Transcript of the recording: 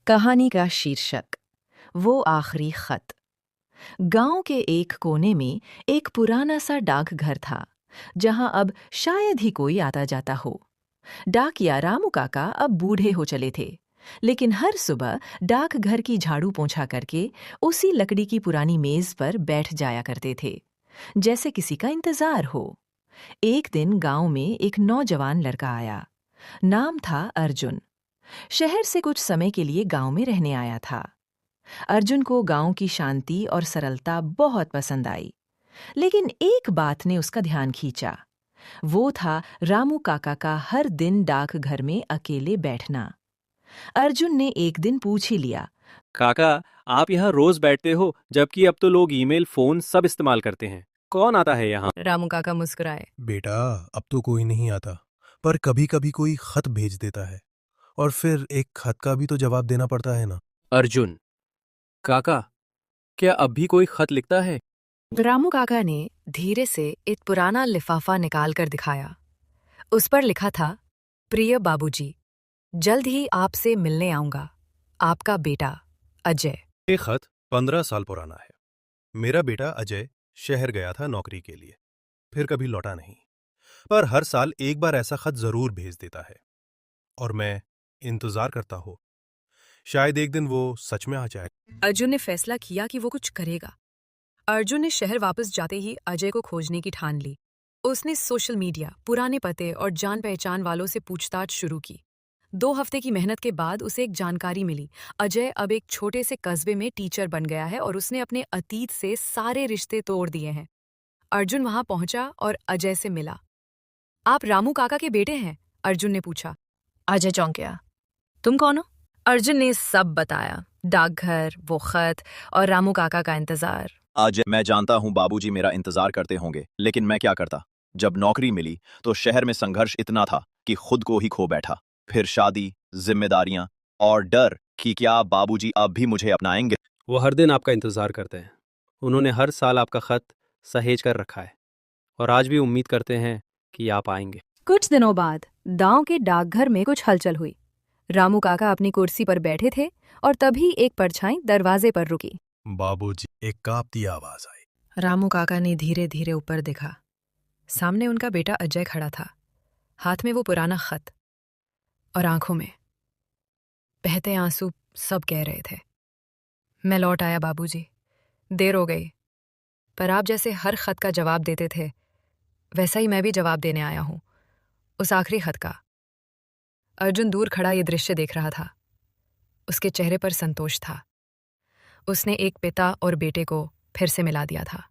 कहानी का शीर्षक वो आखिरी खत। गांव के एक कोने में एक पुराना सा डाकघर था, जहां अब शायद ही कोई आता जाता हो। डाकिया रामू काका अब बूढ़े हो चले थे, लेकिन हर सुबह डाकघर की झाड़ू पोंछा करके उसी लकड़ी की पुरानी मेज पर बैठ जाया करते थे, जैसे किसी का इंतजार हो। एक दिन गांव में एक नौजवान लड़का आया। नाम था अर्जुन। शहर से कुछ समय के लिए गांव में रहने आया था। अर्जुन को गांव की शांति और सरलता बहुत पसंद आई, लेकिन एक बात ने उसका ध्यान खींचा। वो था रामू काका का हर दिन डाकघर में अकेले बैठना। अर्जुन ने एक दिन पूछ ही लिया, काका, आप यहाँ रोज बैठते हो, जबकि अब तो लोग ईमेल, फोन सब इस्तेमाल करते हैं। कौन आता है यहाँ? रामू काका मुस्कुराए। बेटा, अब तो कोई नहीं आता, पर कभी कभी कोई खत भेज देता है, और फिर एक खत का भी तो जवाब देना पड़ता है ना। अर्जुन, काका, क्या अब भी कोई खत लिखता है? रामू काका ने धीरे से एक पुराना लिफाफा निकाल कर दिखाया। उस पर लिखा था, प्रिय बाबूजी, जल्द ही आपसे मिलने आऊंगा, आपका बेटा अजय। ये खत 15 साल पुराना है। मेरा बेटा अजय शहर गया था नौकरी के लिए, फिर कभी लौटा नहीं, पर हर साल एक बार ऐसा खत जरूर भेज देता है, और मैं इंतजार करता हूँ, शायद एक दिन वो सच में आ जाए। अर्जुन ने फैसला किया कि वो कुछ करेगा। अर्जुन ने शहर वापस जाते ही अजय को खोजने की ठान ली। उसने सोशल मीडिया, पुराने पते और जान पहचान वालों से पूछताछ शुरू की। 2 हफ्ते की मेहनत के बाद उसे एक जानकारी मिली। अजय अब एक छोटे से कस्बे में टीचर बन गया है और उसने अपने अतीत से सारे रिश्ते तोड़ दिए हैं। अर्जुन वहां पहुंचा और अजय से मिला। आप रामू काका के बेटे हैं? अर्जुन ने पूछा। अजय चौंक गया। तुम कौन हो? अर्जुन ने सब बताया, डाकघर, वो खत और रामू काका का इंतजार। आज मैं जानता हूं बाबूजी मेरा इंतजार करते होंगे, लेकिन मैं क्या करता। जब नौकरी मिली तो शहर में संघर्ष इतना था कि खुद को ही खो बैठा। फिर शादी, जिम्मेदारियां और डर कि क्या बाबूजी अब भी मुझे अपनाएंगे। वो हर दिन आपका इंतजार करते हैं। उन्होंने हर साल आपका खत सहेज कर रखा है, और आज भी उम्मीद करते हैं कि आप आएंगे। कुछ दिनों बाद गांव के डाकघर में कुछ हलचल हुई। रामू काका अपनी कुर्सी पर बैठे थे और तभी एक परछाई दरवाजे पर रुकी। बाबूजी, एक कांपती आवाज आई। रामू काका ने धीरे धीरे ऊपर देखा। सामने उनका बेटा अजय खड़ा था, हाथ में वो पुराना खत, और आंखों में बहते आंसू। सब कह रहे थे, मैं लौट आया बाबूजी, देर हो गई, पर आप जैसे हर खत का जवाब देते थे, वैसा ही मैं भी जवाब देने आया हूं, उस आखिरी खत का। अर्जुन दूर खड़ा ये दृश्य देख रहा था। उसके चेहरे पर संतोष था। उसने एक पिता और बेटे को फिर से मिला दिया था।